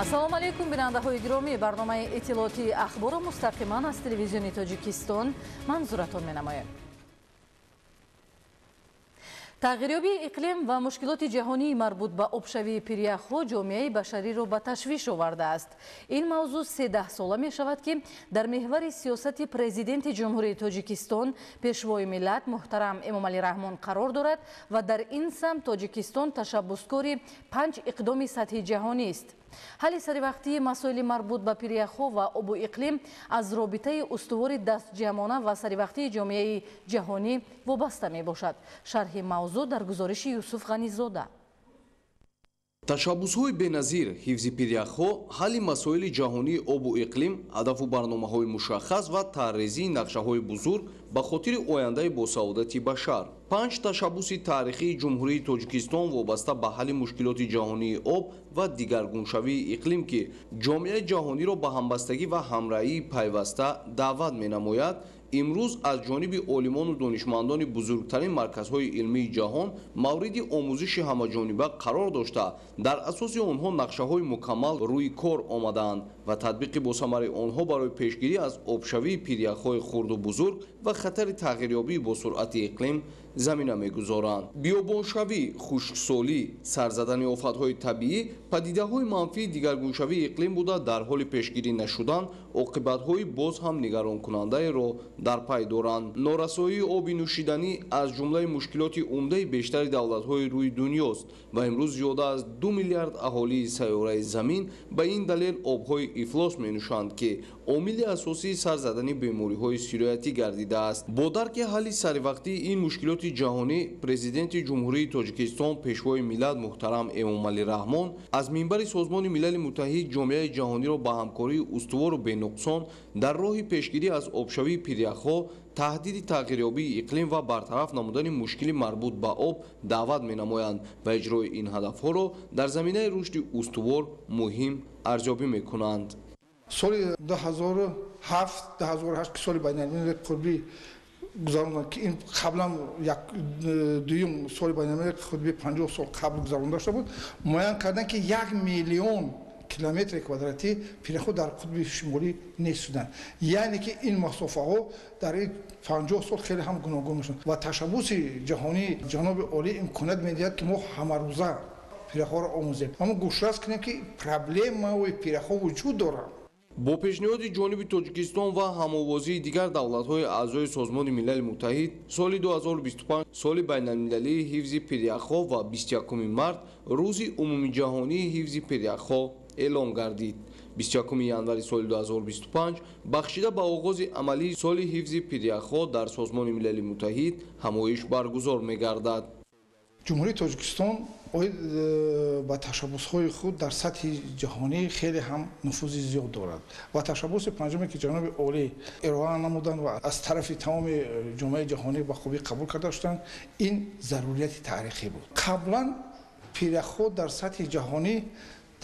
ассалому алайкум бинандаҳои гиромӣ, барномаи иттилоъоти ахбору мустақиман аз телевизиони Тоҷикистон манзуратон менамоем. тағйирёбии иқлим ва мушкилоти ҷаҳонии марбут ба обшавии пиряхҳо ҷомеаи башариро ба ташвиш овардааст. Ин мавзӯъ 13 сола мешавад ки дар меҳвари сиёсати президенти ҷумҳурии Тоҷикистон пешвои миллат муҳтарам Эмомалӣ Раҳмон қарор дорад ва дар ин самт Тоҷикистон ташаббускори 5 иқдоми сатҳи ҷаҳонист. ҳалли саривақтии масоили марбут ба пиряхҳо ва обу иқлим аз робитаи устувори дастҷамона ва саривақтии ҷомеаи ҷаҳонӣ вобаста мебошад. шарҳи мавзӯъ дар гузориши Юсуф Ғанизода. ташаббусҳои беназир, ҳифзи пиряхҳо, ҳалли масоили ҷаҳонии обу иқлим, ҳадафу барномаҳои мушаххас ва таррезии нақшаҳои бузург ба хотири ояндаи босаодати башар. 5 ташаббуси таърихии ҷумҳурии Тоҷикистон вобаста ба ҳалли мушкилоти ҷаҳонии об ва дигаргуншавии иқлим ки ҷомеаи ҷаҳониро ба ҳамбастагӣ ва ҳамраҳии пайваста даъват менамояд, имрӯз аз ҷониби олимону донишмандони бузургтарин марказҳои илмии ҷаҳон мавриди омӯзиши ҳамаҷониба қарор дошта, дар асоси онҳо нақшаҳои мукаммал рӯи кор омадаанд ва татбиқи босамари онҳо барои пешгирӣ аз обшавии пиряхҳои хурду бузург ва хатари тағйирёбӣ бо суръати иқлим замина мегузоранд. биёбоншавӣ, хушксолӣ, сарзадани офатҳои табиӣ, падидаҳои манфии дигаргуншавии иқлим буда дар ҳоли пешгирӣ нашудан оқибатҳои боз ҳам нигаронкунандаеро дар пай доранд. норасоии оби нӯшиданӣ аз ҷумлаи мушкилоти умдаи бештари давлатҳои рӯи дунёст ва имрӯз зиёда аз 2 миллиард аҳолии сайёраи замин ба ин далел обҳои ифлос менӯшанд ки омили асосии сар задани бемориҳои сироятӣ гардидааст. бо дарки ҳалли саривақтии ин мушкилоти ҷаҳонӣ, президенти ҷумҳурии Тоҷикистон пешвои миллат муҳтарам Эмомалӣ Раҳмон аз минбари Созмони Милали Муттаҳид ҷомеаи ҷаҳониро ба ҳамкории устувору бенуқсон дар роҳи пешгирӣ аз обшавии пиряхҳо, таҳдиди тағйирёбии иқлим ва бартараф намудани мушкили марбут ба об даъват менамоянд ва иҷрои ин ҳадафҳоро дар заминаи рушди устувор муҳим арзёбӣ мекунанд. соли 2007-2008 соли байналмилали қурбӣ гузаронданд ки ин қаблан дуюм соли байналмилали қурбӣ 50 сол қабл гузаронда шуда буд, муайян карданд ки 1 миллион километри квадратӣ пиряхҳо дар қутби шимолӣ нест шуданд. яъне ки ин масофаҳо дар ин 50 сол хеле ҳам гуногун мешаванд ва ташаббуси ҷаҳонӣ ҷаноби олӣ имконият медиҳад ки мо ҳамарӯза пиряхҳоро омӯзем. аммо гӯшрас кунем ки проблемаи пиряхҳо вуҷуд дорад. бо пешниҳоди ҷониби Тоҷикистон ва ҳамовозии дигар давлатҳои аъзои Созмони Милали Муттаҳид, соли 2025 соли байналмилалии ҳифзи пиряхҳо ва 21 март рӯзи умумиҷаҳонии ҳифзи пиряхҳо эълон гардид. 21 январи соли 2025 бахшида ба оғози амалии соли ҳифзи пиряхҳо дар Созмони Милали Муттаҳид ҳамоиш баргузор мегардад. ҷумҳурии Тоҷикистон ба ташаббусҳои худ дар сатҳи ҷаҳонӣ хеле ҳам нуфузи зиёд дорад ва ташаббуси панҷуме ки ҷаноби олӣ ироа намуданд ва аз тарафи тамоми ҷомеаи ҷаҳонӣ ба хубӣ қабул карда шуданд, ин зарурияти таърихӣ буд. қаблан пиряхҳо дар сатҳи ҷаҳонӣ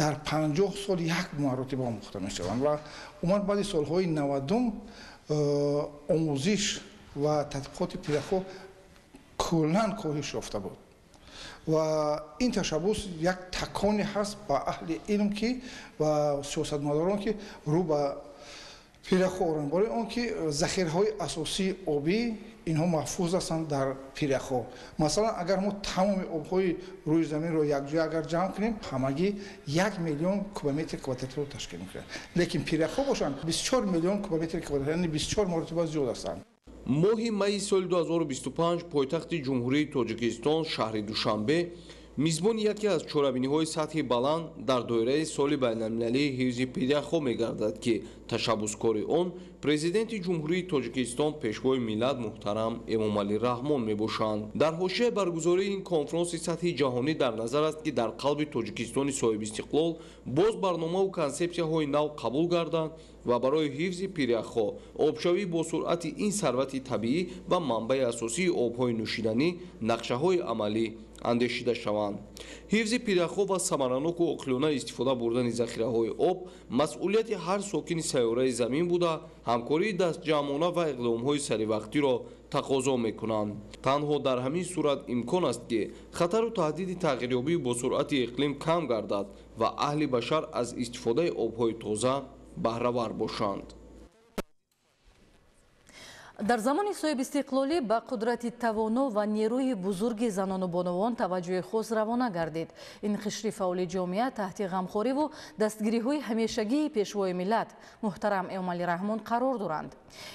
дар 50 сол як маротиба омӯхта мешаванд ва умуман баъди солҳои 90 омӯзиш ва тадқиқоти пиряхҳо куллан коҳиш ёфта буд ва ин ташаббус як таконе ҳаст ба аҳли илм ки ва сиёсатмадорон ки рӯ ба пиряхҳо оранд. бори он ки захираҳои асосии обӣ инҳо маҳфуз ҳастанд дар пиряхҳо. масалан агар мо тамоми обҳои рӯи заминро якҷоя агар ҷамъ кунем, ҳамагӣ 1 миллион кубометри квадратиро ташкил мекунад. лекин пиряхҳо бошанд 24 миллион кубометри квадратӣ, яъне 24 маротиба зиёд ҳастанд. моҳи майи соли 2025 пойтахти ҷумҳурии Тоҷикистон шаҳри Душанбе мизбони яке аз чорабиниҳои сатҳи баланд дар доираи соли байналмилалии ҳифзи пиряхҳо мегардад ки ташаббускори он президенти ҷумҳурии Тоҷикистон пешвои миллат муҳтарам Эмомалӣ Раҳмон мебошанд. дар ҳошияи баргузории ин конфронси сатҳи ҷаҳонӣ дар назар аст ки дар қалби Тоҷикистони соҳибистиқлол боз барномаву консепсияҳои нав қабул гарданд ва барои ҳифзи пиряхҳо, обшавӣ бо суръати ин сарвати табиӣ ва манбаи асосии обҳои нӯшиданӣ нақшаҳои амалӣ андешида шаванд. ҳифзи пиряхҳо ва самараноку оқилона истифода бурдани захираҳои об масъулияти ҳар сокини сайёраи замин буда ҳамкории дастҷамъона ва иқдомҳои саривақтиро тақозо мекунанд. танҳо дар ҳамин сурат имкон аст ки хатару таҳдиди тағйирёбии босуръати иқлим кам гардад ва аҳли башар аз истифодаи обҳои тоза баҳравар бошанд. дар замони соҳиб истиқлолӣ ба қудрати тавоно ва нерӯи бузурги занону бонувон таваҷҷӯҳи хос равона гардид. ин қишри фаъоли ҷомеа таҳти ғамхориву дастгириҳои ҳамешагии пешвои миллат муҳтарам Эмомалӣ Раҳмон қарор доранд.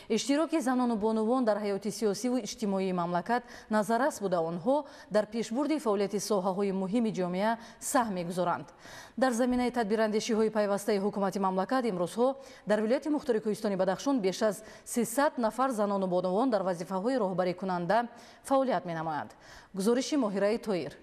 иштироки занону бонувон дар ҳаёти сиёсиву иҷтимоии мамлакат назаррас буда онҳо дар пешбурди фаъолияти соҳаҳои муҳими ҷомеа саҳм мегузоранд. дар заминаи тадбирандешиҳои пайвастаи ҳукумати мамлакат имрӯзҳо дар вилояти мухтори Кӯҳистони Бадахшон беш аз 300 нафар занону бонувон дар вазифаҳои роҳбарикунанда фаъолият менамоянд. гузориши Моҳираи Тоир.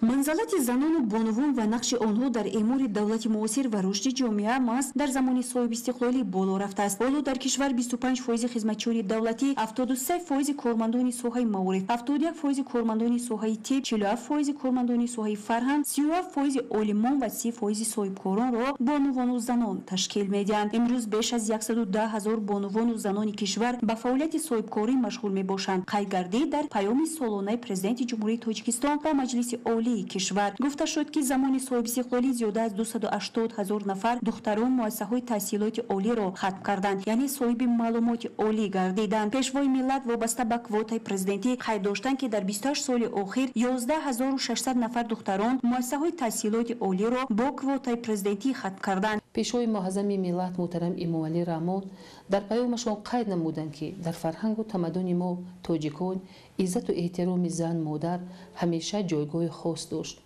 манзалати занону бонувон ва нақши онҳо дар эъмори давлати муосир ва рушди ҷомеа маҳз дар замони соҳиб истиқлолӣ боло рафтааст. ҳоло дар кишвар 25% хизматчиёни давлатӣ, 73% кормандони соҳаи маориф, 71% кормандони соҳаи тиб, 47% кормандони соҳаи фарҳанг, 37% олимон ва 30% соҳибкоронро бонувону занон ташкил медиҳанд. имрӯз беш аз 110 000 бонувону занони кишвар ба фаъолияти соҳибкорӣ машғул мебошанд. қайд гардид дар паёми солонаи президенти ҷумҳурии Тоҷикистон ба маҷлиси олии кишвар гуфта шуд ки замони соҳиб истиқлолӣ зиёда аз 280 000 нафар духтарон муассисаҳои таҳсилоти олиро хатм карданд, яъне соҳиби маълумоти олӣ гардиданд. пешвои миллат вобаста ба квотаи президентӣ қайд доштанд ки дар 28 соли охир 11 600 нафар духтарон муассисаҳои таҳсилоти олиро бо квотаи президентӣ хатм карданд. пешвои муъаззами миллат муҳтарам Эмомалӣ Раҳмон дар паёмашон қайд намуданд ки дар фарҳангу тамаддуни мо тоҷикон иззату эҳтироми зан модар ҳамеша ҷойгоҳи хос дошт.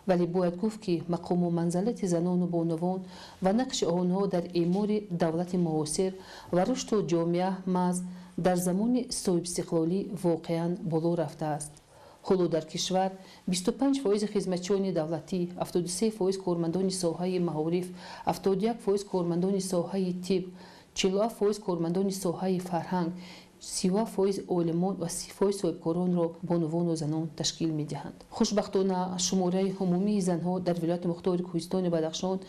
вале бояд гуфт ки мақому манзалати занону бонувон ва нақши онҳо дар эъмори давлати муосир ва рушду ҷомеа маҳз дар замони соҳиб истиқлолӣ воқеан боло рафтааст. ҳоло дар кишвар 25% хизматчиёни давлатӣ, 73% кормандони соҳаи маориф, 71% кормандони соҳаи тиб, 47% кормандони соҳаи фарҳанг, 32% олимон ва 30% соҳибкоронро бонувону занон ташкил медиҳанд. хушбахтона шумораи умумии занҳо дар вилояти мухтори Кӯҳистони Бадахшон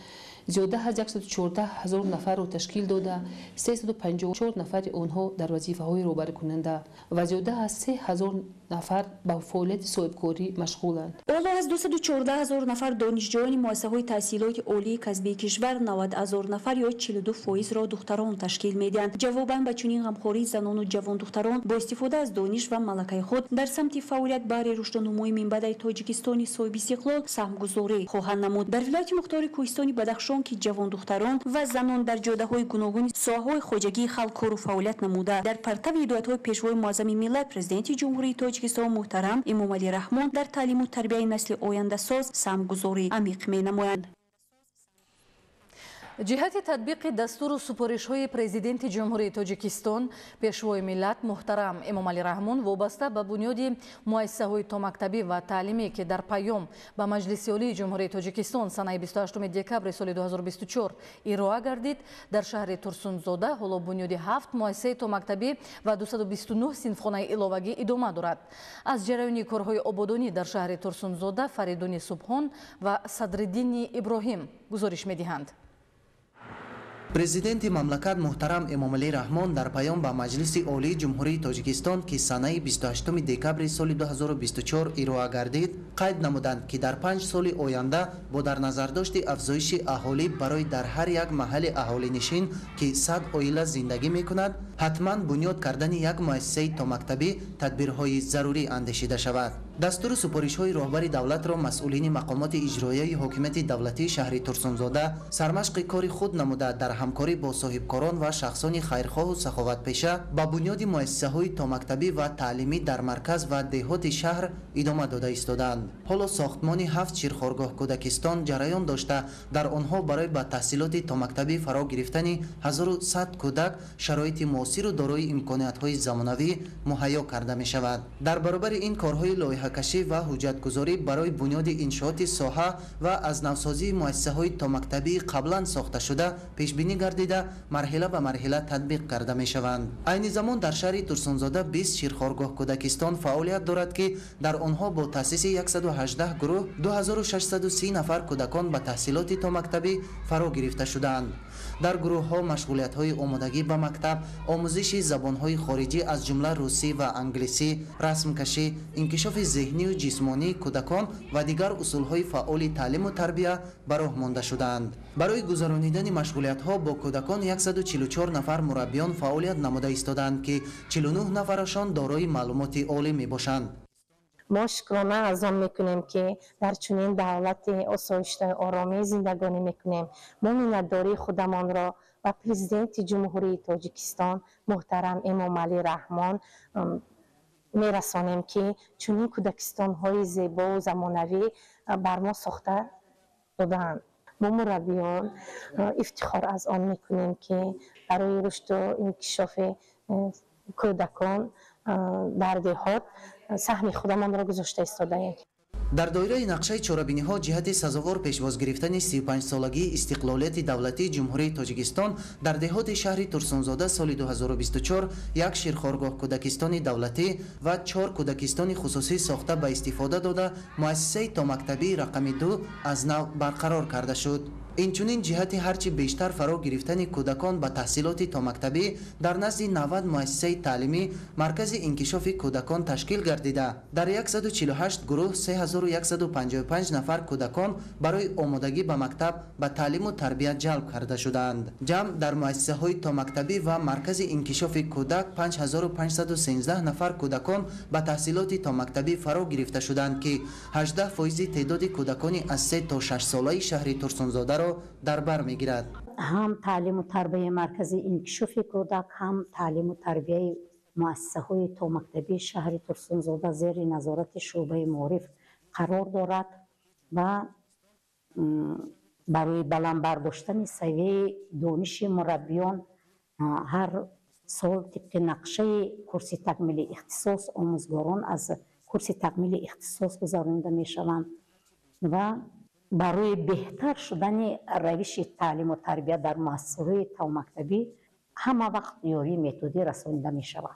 зиёда аз 114 000 нафарро ташкил дода 354 нафари онҳо дар вазифаҳои роҳбарикунанда ва зиёда аз 3 000 нафар ба фаъолияти соҳибкорӣ машғуланд. оло аз 214 000 нафар донишҷоёни муассисаҳои таҳсилоти олии касбии кишвар 90 000 нафар ё 42%-ро духтарон ташкил медиҳанд. ҷавобан ба чунин ғамхории занону ҷавондухтарон бо истифода аз дониш ва малакаи худ дар самти фаъолият баҳри рушдунумои минбаъдаи Тоҷикистони соҳиби истиқлол саҳмгузорӣ хоҳанд намуд. дар вилояти мухтори Кӯҳистони Бадахшон ки ҷавондухтарон ва занон дар ҷодаҳои гуногуни соҳаҳои хоҷагии халқ кору фаъолият намуда дар партави ҳидоятҳои пешвои муаззами миллат президенти ҷумҳурии Тоҷикистон муҳтарам Эмомалӣ Раҳмон дар таълиму тарбияи насли ояндасоз саҳмгузорӣ амиқ менамоянд. ҷиҳати татбиқи дастуру супоришҳои президенти ҷумҳурии Тоҷикистон пешвои миллат муҳтарам Эмомалӣ Раҳмон вобаста ба бунёди муассисаҳои томактабӣ ва таълимӣ ки дар паём ба Маҷлиси олии ҷумҳурии Тоҷикистон санаи 28 декабри соли 2024 ироа гардид, дар шаҳри Турсунзода ҳоло бунёди 7 муассисаи томактабӣ ва 229 синфхонаи иловагӣ идома дорад. аз ҷараёни корҳои ободонӣ дар шаҳри Турсунзода Фаридуни Субҳон ва Садриддини Иброҳим гузориш медиҳанд. президенти мамлакат муҳтарам Эмомалӣ Раҳмон дар паём ба Маҷлиси олии ҷумҳурии Тоҷикистон ки санаи 28 декабри соли 2024 ироа гардид, қайд намуданд ки дар 5 соли оянда бо дар назардошти афзоиши аҳолӣ барои дар ҳар як маҳалли аҳолинишин ки 100 оила зиндагӣ мекунад, ҳатман бунёд кардани як муассисаи томактабӣ тадбирҳои зарурӣ андешида шавад. дастури супоришҳои роҳбари давлатро масъулини мақомоти иҷроияи ҳокимияти давлатии шаҳри Турсунзода сармашқи кори худ намуда дар ҳамкорӣ бо соҳибкорон ва шахсони хайрхоҳу саховатпеша ба бунёди муассисаҳои томактабӣ ва таълимӣ дар марказ ва деҳоти шаҳр идома дода истоданд. ҳоло сохтмони 7 чирхоргоҳ кӯдакистон ҷараён дошта, дар онҳо барои ба таҳсилоти томактабӣ фаро гирифтани 1100 кӯдак шароити муосиру дорои имкониятҳои замонавӣ муҳайё карда мешавад. дар баробари ин корҳои лоиҳа قرعه‌کشی و حجتگذاری برای بنیاد انشاءات ساحه و از نوسازی مؤسسه‌های تا مکتبی قبلا ساخته شده پیش بینی گردیده مرحله به مرحله تطبیق کرده می شوند. عین زمان در شهر ترسونزاده 20 شیرخوارگاه کودکستان فعالیت دارد که در آنها با تأسیس 118 گروه 2630 نفر کودکان به تحصیلات تا مکتبی فرا گرفته شدند. در گروه ها مشغولیت های آمادگی به مکتب، آموزش زبان های خارجی از جمله روسی و انگلیسی، رسم کشی، انکشاف ذهنی و جسمانی کودکان و دیگر اصول های فعال تعلیم و تربیت به راه مانده شدند. برای گذرانیدن مشغولیت ها با کودکان 144 نفر مربیان فعالیت نموده ایستادند که 49 نفرشان دارای معلومات عالی می باشند. ما شکرانه از آن میکنیم که در چنین دولت آسایشته آرامی زندگانی میکنیم. ما مینتداری خودمان را و پرزیدنت جمهوری تاجیکستان محترم امام علی رحمان میرسانیم که چنین کودکستان های زیبا و زمانوی بر ما ساخته دادند. ما مربیان افتخار از آن میکنیم که برای رشد و انکشاف کودکان در دهات سهم خودمان را گذاشته ایستاده‌ایم. در دایره نقشه چاره‌بینی ها جهت سزاوار پیشواز گرفتن 35 سالگی استقلالیت دولتی جمهوری تاجیکستان در دهات شهر ترسونزاده سال 2024 یک شیرخوارگاه کودکستان دولتی و 4 کودکستان خصوصی ساخته به استفاده داده مؤسسه تا مکتبی رقم 2 از نو برقرار کرده شد. اینچنین جهت هرچی بیشتر فرا گرفتن کودکان به تحصیلات تا مکتبی در نزد 90 مؤسسه تعلیمی مرکز انکشاف کودکان تشکیل گردیده در 148 گروه 3155 نفر کودکان برای آمادگی به مکتب به تعلیم و تربیت جلب کرده شدند. جمع در مؤسسه های تا مکتبی و مرکز انکشاف کودک 5513 نفر کودکان به تحصیلات تا مکتبی فرا گرفته شدند که 18% تعداد کودکان از 3 تا 6 ساله شهر ترسونزاده در بر میگیرد. هم تعلیم و تربیت مرکز انکشاف کودک هم تعلیم و تربیت مؤسسه های تا مکتبی شهر ترسونزاده زیر نظارت شعبه معارف قرار دارد و برای بلند برداشتن سویه دانش مربیان هر سال طبق نقشه کورس تکمیل اختصاص آموزگاران از کورس تکمیل اختصاص گذرانیده می شوند و برای بهتر شدن روش تعلیم و تربیت در مؤسسه‌های تا مکتبی همه وقت یاری متدی رسانیده می شود.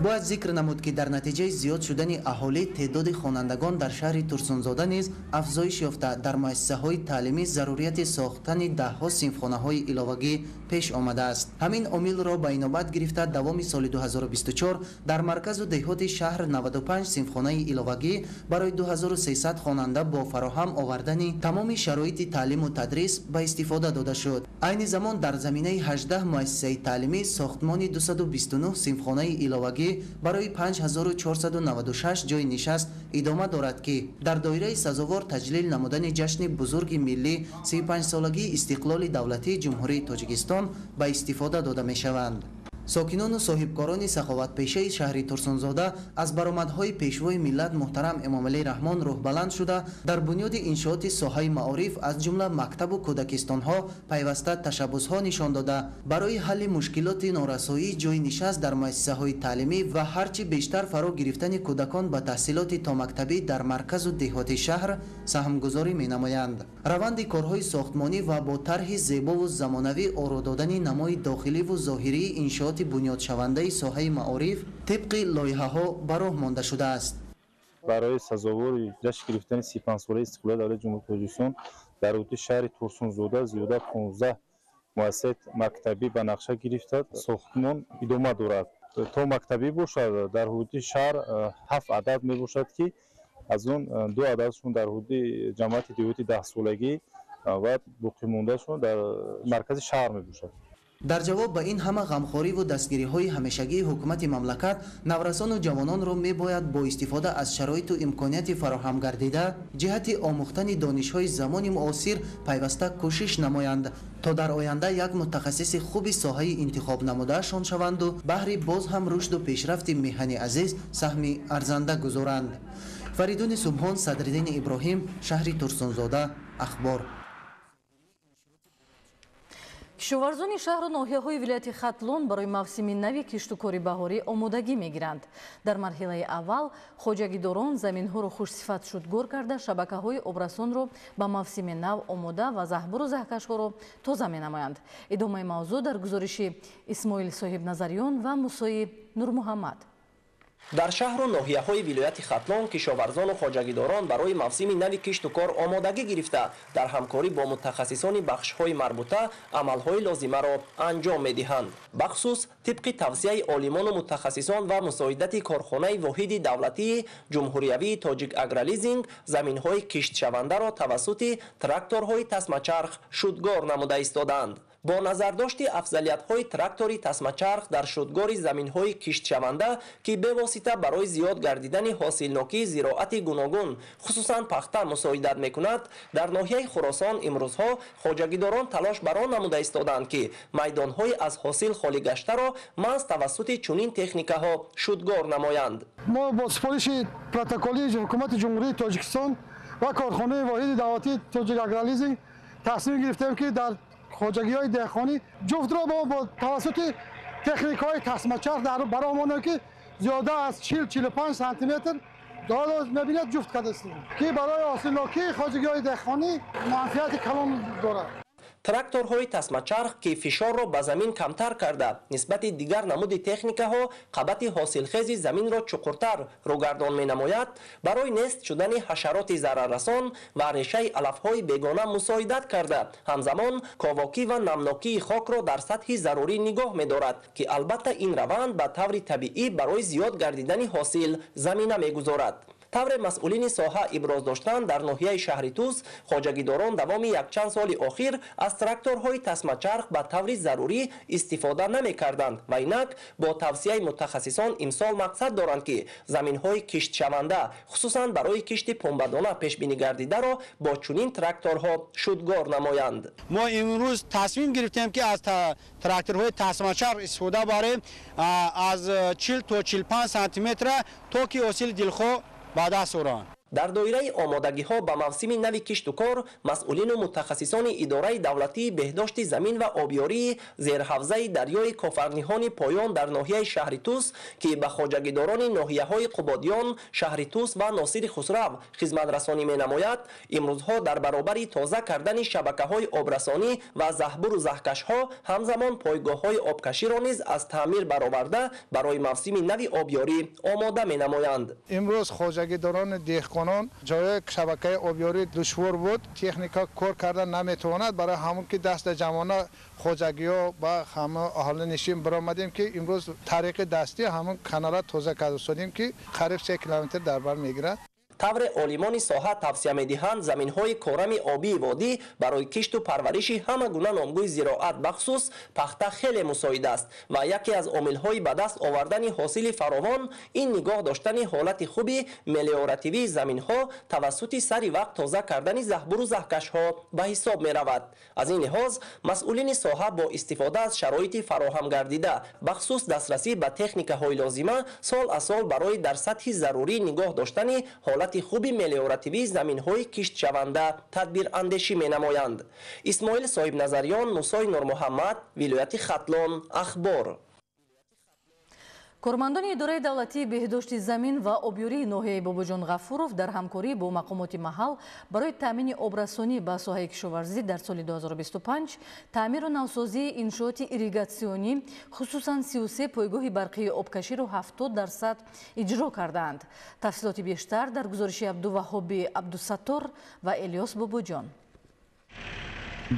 باید ذکر نمود که در نتیجه زیاد شدن اهالی تعداد خوانندگان در شهر ترسونزاده نیز افزایش یافته در مؤسسه‌های تعلیمی ضروریت ساختن ده‌ها صنفخانه‌های علاوگی پیش آمده است. همین عامل را به اینابت گرفته دوام سال 2024 در مرکز و دهات شهر 95 صنفخانه علاوگی برای 2300 خواننده با فراهم آوردن تمام شرایط تعلیم و تدریس به استفاده داده شد. عین زمان در زمینه 18 مؤسسه تعلیمی ساختمان 229 صنفخانه علاوگی برای 5496 جای نشست ادامه دارد که در دایره سزاوار تجلیل نمودن جشن بزرگ ملی 35 سالگی استقلال دولتی جمهوری تاجیکستان به استفاده داده می شوند. ساکنان و صاحبکاران سخاوتپیشه شهر ترسونزاده از برآمدهای پیشوای ملت محترم امام علی رحمان روح بلند شده در بنیاد انشاءات ساحه معارف از جمله مکتب و کودکستانها پیوسته تشبسها نشان داده برای حل مشکلات نارسایی جای نشست در مؤسسه های تعلیمی و هرچی بیشتر فرا گرفتن کودکان به تحصیلات تا مکتبی در مرکز و دهات شهر سهمگذاری می نمایند. روند کارهای ساختمانی و با طرح زیبا و زمانوی آرا دادن نمای داخلی و ظاهری انشاءات بنیاد شونده ساحه معارف طبق لایحه ها به راه مانده شده است. برای سزاوار جشن گرفتن 35 ساله استقلال دولت جمهوری تاجیکستان در حدود شهر ترسونزاده زیاده 15 مؤسسه مکتبی به نقشه گرفته ساختمان ادامه دارد. تا مکتبی باشد در حدود شهر 7 عدد می باشد که از اون 2 عددشون در حدود جماعت دیوتی 10 سالگی و باقی موندهشون در مرکز شهر می باشد. در جواب به این همه غمخواری و دستگیری های همیشگی حکومت مملکت نورسان و جوانان را می باید با استفاده از شرایط و امکانات فراهم گردیده جهت آموختن دانش های زمان معاصر پیوسته کوشش نمایند تا در آینده یک متخصص خوب ساحه انتخاب نموده شان شوند و بهر باز هم رشد و پیشرفت میهن عزیز سهم ارزنده گذارند. فریدون سبحان، صدرالدین ابراهیم، شهر ترسونزاده، اخبار. кишоварзони шаҳру ноҳияҳои вилояти хатлон барои мавсими нави киштукори баҳорӣ омодагӣ мегиранд. Дар марҳилаи аввал хоҷагидорон заминҳоро хушсифат шудгор карда, шабакаҳои обрасонро ба мавсими нав омода ва заҳбуру заҳкашҳоро тоза менамоянд. идомаи мавзӯъ дар гузориши Исмоил Соҳибназарён ва Мусои Нурмуҳаммад. дар шаҳру ноҳияҳои вилояти хатлон кишоварзону хоҷагидорон барои мавсими нави кишту кор омодагӣ гирифта, дар ҳамкорӣ бо мутахассисони бахшҳои марбута амалҳои лозимаро анҷом медиҳанд. бахусус тибқи тавсияи олимону мутахассисон ва мусоидати корхонаи воҳиди давлатии ҷумҳуриявии тоҷик агролизинг заминҳои киштшавандаро тавассути тракторҳои тасмачарх шудгор намуда истоданд. бо назардошти афзалиятҳои трактори тасмачарх дар шудгори заминҳои киштшаванда ки бевосита барои зиёд гардидани ҳосилнокии зироати гуногун хусусан пахта мусоидат мекунад, дар ноҳияи Хӯросон имрӯзҳо хоҷагидорон талош бар он намуда истоданд ки майдонҳои аз ҳосил холӣ гаштаро маҳз тавассути чунин техникаҳо шудгор намоянд. мо бо супориши протоколии ҳукумати ҷумҳурии Тоҷикистон ва корхонаи воҳиди давлатии Тоҷик агролизинг тасмим гирифтем ки дар хоҷагиҳои деҳқонӣ ҷуфтро бо тавассути техникаҳои тасмачарх баромонем ки зиёда аз 40-45 сантиметр дороз мебинед ҷуфт кардастем ки барои ҳосилнокии хоҷагиҳои деҳқонӣ манфиати калон дорад. тракторҳои тасмачарх ки фишорро ба замин камтар карда нисбати дигар намуди техникаҳо қабати ҳосилхези заминро чуқуртар рӯгардон менамояд, барои нест шудани ҳашароти зараррасон ва решаи алафҳои бегона мусоидат карда, ҳамзамон ковокӣ ва намнокии хокро дар сатҳи зарурӣ нигоҳ медорад ки албатта ин раванд ба таври табиӣ барои зиёд гардидани ҳосил замина мегузорад. тавре масъулини соҳа иброз доштанд, дар ноҳияи шаҳри Туз хоҷагидорон давоми якчанд соли охир аз тракторҳои тасмачарх ба таври зарурӣ истифода намекарданд ва инак бо тавсияи мутахассисон имсол мақсад доранд ки заминҳои киштшаванда хусусан барои кишти пунбадона пешбинӣ гардидаро бо чунин тракторҳо шудгор намоянд. мо имрӯз тасмим гирифтем ки аз тракторҳои тасмачарх истифода барем аз 40 то 45 сантиметр то ки ҳосили дилхоҳ ба даст оранд. дар доираи омодагиҳо ба мавсими нави кишту кор масъулину мутахассисони идораи давлатии беҳдошти замин ва обёрии зерҳавзаи дарёи Кофарниҳони поён дар ноҳияи шаҳри Туз ки ба хоҷагидорони ноҳияҳои Қубодиён, шаҳри Туз ва Носири Хусрав хизматрасонӣ менамояд, имрӯзҳо дар баробари тоза кардани шабакаҳои обрасонӣ ва заҳбуру заҳкашҳо ҳамзамон пойгоҳҳои обкаширо низ аз таъмир бароварда барои мавсими нави обёрӣ омода менамоянд. имрӯз хоҷагидорони деҳқон ҷои шабакаи обёрӣ душвор буд, техника кор карда наметавонад, барои ҳамон ки даста ҷамона хоҷагиҳо ба ҳама аҳолинишин баромадем ки имрӯз тариқи дастӣ ҳамон канала тоза карда содем ки қариб 3 километр дар бар мегирад. тавре олимони соҳа тавсия медиҳанд заминҳои корами обии водӣ барои кишту парвариши ҳама гуна номгӯи зироат бахусус пахта хеле мусоид аст ва яке аз омилҳои ба даст овардани ҳосили фаровон ин нигоҳ доштани ҳолати хуби мелиоративии заминҳо тавассути сари вақт тоза кардани заҳбуру заҳкашҳо ба ҳисоб меравад. аз ин лиҳоз масъулини соҳа бо истифода аз шароити фароҳам гардида бахусус дастрасӣ ба техникаҳои лозима сол аз сол барои дар сатҳи зарурӣ нигоҳ доштани ҳолати хуби мелиоративии заминҳои киштшаванда тадбирандешӣ менамоянд. Исмоил Соҳибназарён, Мусои Нурмуҳаммад, вилояти Хатлон, ахбор. кормандони идораи давлатии беҳдошти замин ва обёрии ноҳияи Бобоҷон Ғафуров дар ҳамкорӣ бо мақомоти маҳал барои таъмини обрасонӣ ба соҳаи кишоварзӣ дар соли 2025 таъмиру навсозии иншооти ирригатсионӣ хусусан 33 пойгоҳи барқии обкаширо 70% иҷро кардаанд. тафсилоти бештар дар гузориши Абдуваҳоби Абдусаттор ва Элиёс Бобоҷон.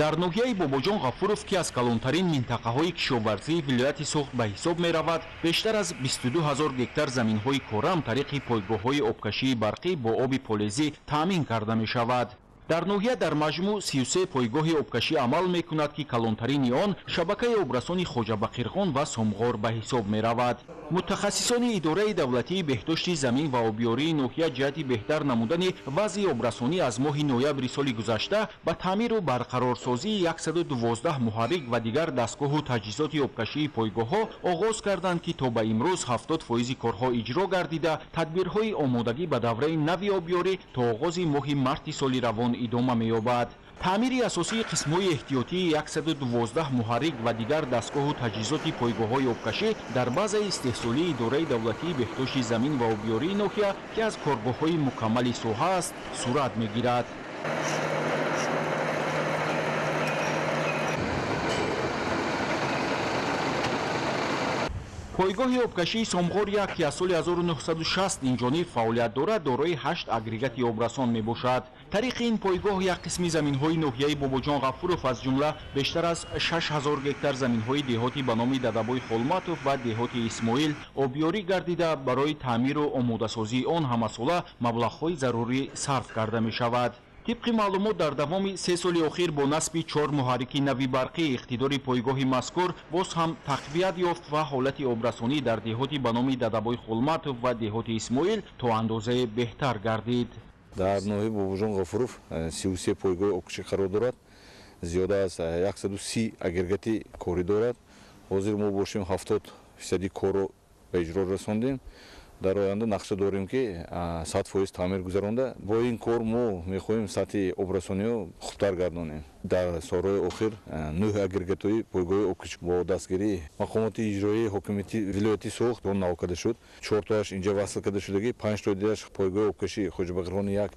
дар ноҳияи Бобоҷон Ғафуров ки аз калонтарин минтақаҳои кишоварзии вилояти Суғд ба ҳисоб меравад, бештар аз 22 000 гектар заминҳои корам тариқи пойгоҳҳои обкашии барқӣ бо оби полезӣ таъмин карда мешавад. дар ноҳия дар маҷмӯъ 33 пойгоҳи обкашӣ амал мекунад ки калонтарини он шабакаи обрасони Хоҷабақирғон ва Сомғор ба ҳисоб меравад. мутахассисони идораи давлатии беҳдошти замин ва обёрии ноҳия ҷиҳати беҳтар намудани вазъи обрасонӣ аз моҳи ноябри соли гузашта ба таъмиру барқарорсозии 112 муҳаррик ва дигар дастгоҳу таҷҳизоти обкашии пойгоҳҳо оғоз карданд ки то ба имрӯз 70% корҳо иҷро гардида, тадбирҳои омодагӣ ба давраи нави обёрӣ то оғози моҳи марти соли равон идома меёбад. таъмири асосии қисмҳои эҳтиётии 112 муҳаррик ва дигар дастгоҳу таҷҳизоти пойгоҳҳои обкашӣ дар базаи истеҳсолии идораи давлатии беҳдошти замин ва обёрии ноҳия ки аз коргоҳҳои мукаммали соҳа аст сурат мегирад. пойгоҳи обкашии сомғор як ки аз соли 1960 инҷониб фаъолият дорад дорои 8 агрегати обрасон мебошад. тариқи ин пойгоҳ як қисми заминҳои ноҳияи Бобоҷон Ғафуров аз ҷумла бештар аз 6000 гектар заминҳои деҳоти ба номи Дадабои Холматов ва деҳоти Исмоил обёрӣ гардида барои таъмиру омодасозии он ҳамасола маблағҳои зарурӣ сарф карда мешавад. طبق معلومات در دوامی 3 سال اخیر با نصب 4 محرک نوی برقی اقتدار پایگاه مذکور باز هم تقویت یافت و حالت آبرسانی در دهات به نام ددبای خلمتوف و دهات اسماعیل تا اندازه بهتر گردید. در ناحیه باباجان غفورов 33 پایگاه آبکشی قرار دارد. زیاده از 130 اگرگاتی کاری دارد. حاضر ما باشیم 70% کارو به اجرا رساندیم. در آینده نقشه داریم که 100% تعمیر گذرانده. با این کار ما میخواهیم سطح آبرسانی رو خوبتر گردانیم. در سالهای اخیر 9 اگرگات‌های پایگاه آبکشی با دستگیری مقامات اجرایی حاکمیت ولایتی ساخت و نو کرده شد. 4 تاش اینجا وصل کرده شدگی، 5 تا دیگه‌اش پایگاه آبکشی خواجه بقیرخان یک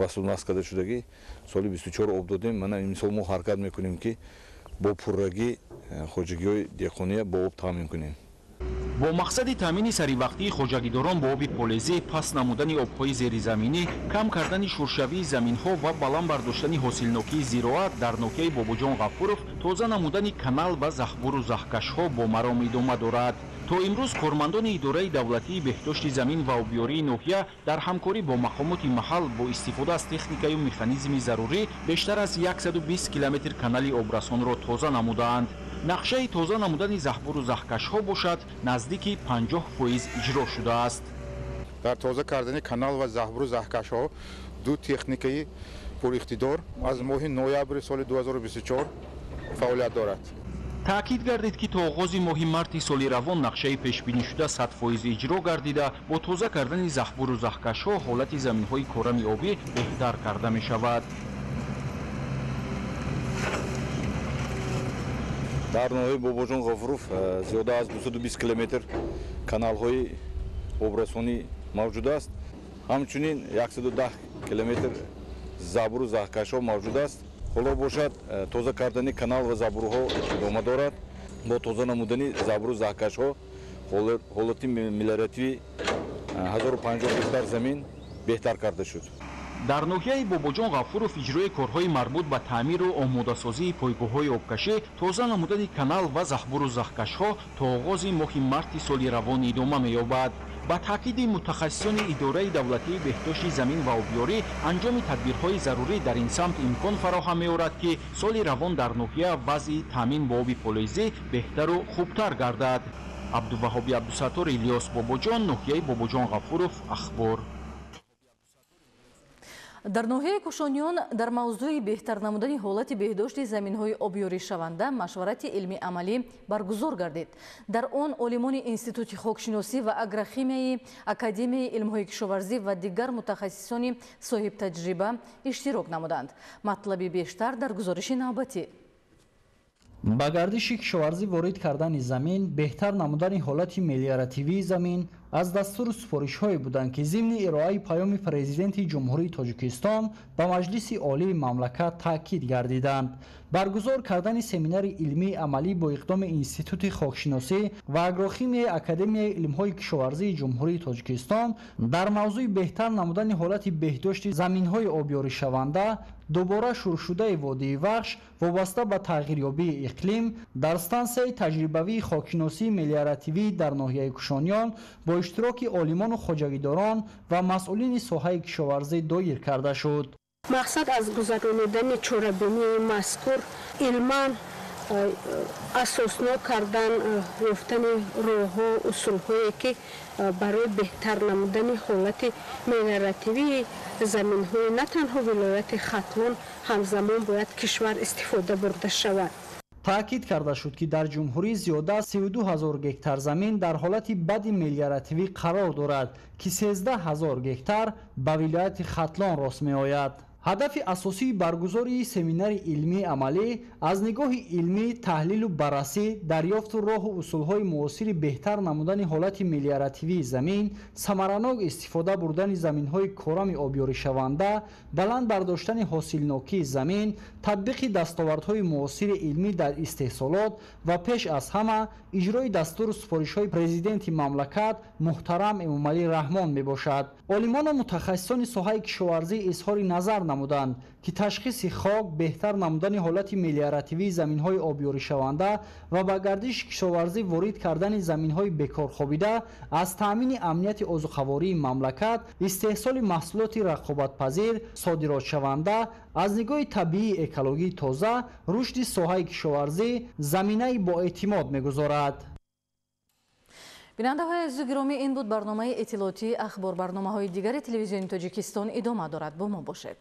وصل نصب کرده شدگی. سال 24 آب دادیم. من این سال ما حرکت میکنیم که با پررگی خواجگی‌های دیخانی با آب تامین کنیم. با مقصد تامین سریوقتی خوجگیداران با آب پالیزی، پس نمودن آب‌های زیرزمینی، کم کردن شورشوی زمین‌ها و بالا برداشتن حاصلناکی زراعت در ناحیه باباجان غفورов تازه نمودن کانال و زخبور و زخکش‌ها با مرام ادامه دارد. تا امروز کارمندان اداره دولتی بهداشت زمین و آبیاری ناحیه در همکاری با مقامات محل با استفاده از تکنیک و مکانیزم ضروری بیشتر از 120 کیلومتر کانال آبرسان را تازه نمودند. نقشه تازه نمودن زخبور و زخکش‌ها باشد نزدیک 50% اجرا شده است. در تازه کردن کانال و زخبور و زخکش‌ها دو تکنیکی پر اقتدار از ماه نوامبر سال 2024 فعالیت دارد. تأکید گردید که تا آغاز ماه مارت سال روان نقشه پیشبینی شده 100% اجرا گردیده با تازه کردن زخبور و زخکش‌ها حالت زمین‌های کورم آبی بهتر کرده می شود. در ناحیه باباجان غفورов زیاده از 220 کیلومتر کانال‌های آبرسانی موجود است. همچنین 110 کیلومتر زابور و زخکش‌ها موجود است. حالا باشد تازه کردن کانال و زابورها ادامه دارد. با تازه نمودن زابور و زخکش‌ها حالت ملیارتی 1050 گکتار زمین بهتر کرده شد. در ناحیه باباجان غفورов اجرای کارهای مربوط به تعمیر و آماده‌سازی پایگاه‌های آبکشی، تازه نمودن کانال و زخبور و زخکش‌ها تا آغاز ماه مارت سال روان ادامه می‌یابد. با تاکید متخصصان اداره دولتی بهداشت زمین و آبیاری انجام تدبیرهای ضروری در این سمت امکان فراهم می‌آورد که سال روان در ناحیه وضع تامین با آب پالیزی بهتر و خوبتر گردد. عبدالوهاب عبدالستار، الیاس باباجان، ناحیه باباجان غفورов، اخبار. дар ноҳияи кушониён дар мавзӯи беҳтар намудани ҳолати беҳдошти заминҳои обёришаванда машварати илми амалӣ баргузор гардид. дар он олимони институти хокшиносӣ ва агрохимияи академияи илмҳои кишоварзӣ ва дигар мутахассисони соҳибтаҷриба иштирок намуданд. матлаби бештар дар гузориши навбатӣ. ба гардиши кишоварзӣ ворид кардани замин, беҳтар намудани ҳолати мелиоративии замин аз дастури супоришҳое буданд ки зимни ироаи паёми президенти ҷумҳурии Тоҷикистон ба Маҷлиси олии мамлакат таъкид гардиданд. баргузор кардани семинари илмии амалӣ бо иқдоми институти хокшиносӣ ва агрохимияи академияи илмҳои кишоварзии ҷумҳурии Тоҷикистон дар мавзӯи беҳтар намудани ҳолати беҳдошти заминҳои обёришаванда дубора шурӯъшудаи водии вахш вобаста ба тағйирёбии иқлим дар стансияи таҷрибавии хокшиносии мелиоративӣ дар ноҳияи Кушониён бо иштироки олимону хоҷагидорон ва масъулини соҳаи кишоварзӣ доир карда шуд. мақсад аз гузаронидани чорабинии мазкур илман асоснок кардан ёфтани роҳҳо усулҳое ки барои беҳтар намудани ҳолати мелиоративии заминҳои на танҳо вилояти Хатлон ҳамзамон бояд кишвар истифода бурда шавад. таъкид карда шуд ки дар ҷумҳурӣ зиёда аз 32 000 гектар замин дар ҳолати бади мелиоративӣ қарор дорад ки 13 000 гектар ба вилояти Хатлон рост меояд. ҳадафи асосии баргузории семинари илмии амалӣ аз нигоҳи илмӣ таҳлилу баррасӣ дарёфту роҳу усулҳои муосири беҳтар намудани ҳолати мелиоративии замин, самаранок истифода бурдани заминҳои корами обёришаванда, баланд бардоштани ҳосилнокии замин, татбиқи дастовардҳои муосири илмӣ дар истеҳсолот ва пеш аз ҳама иҷрои дастуру супоришҳои президенти мамлакат муҳтарам Эмомалӣ Раҳмон мебошад. олимону мутахассисони соҳаи кишоварзӣ изҳори назар намуданд ки ташхиси хок, беҳтар намудани ҳолати мелиоративии заминҳои обёришаванда ва ба гардиши кишоварзӣ ворид кардани заминҳои бекорхобида аз таъмини амнияти озуқавории мамлакат, истеҳсоли маҳсулоти рақобатпазир, содиротшаванда, аз нигоҳи табиии экологии тоза, рушди соҳаи кишоварзӣ заминаи боэътимод мегузорад. бинандаҳои азизу гиромӣ, ин буд барномаи иттилоотии ахбор. барномаҳои дигари телевизиони Тоҷикистон идома дорад. бо мо бошед.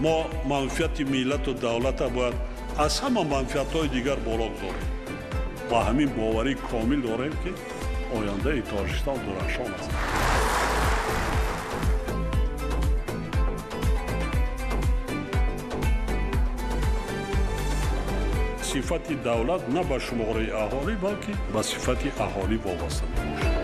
мо манфиати миллату давлата бояд аз ҳама манфиатҳои дигар боло гузорем. ба ҳамин боварӣ комил дорем ки ояндаи Тоҷикистон дурахшон аст. сифати давлат на ба шумораи аҳолӣ, балки ба сифати аҳолӣ вобаста мебошад.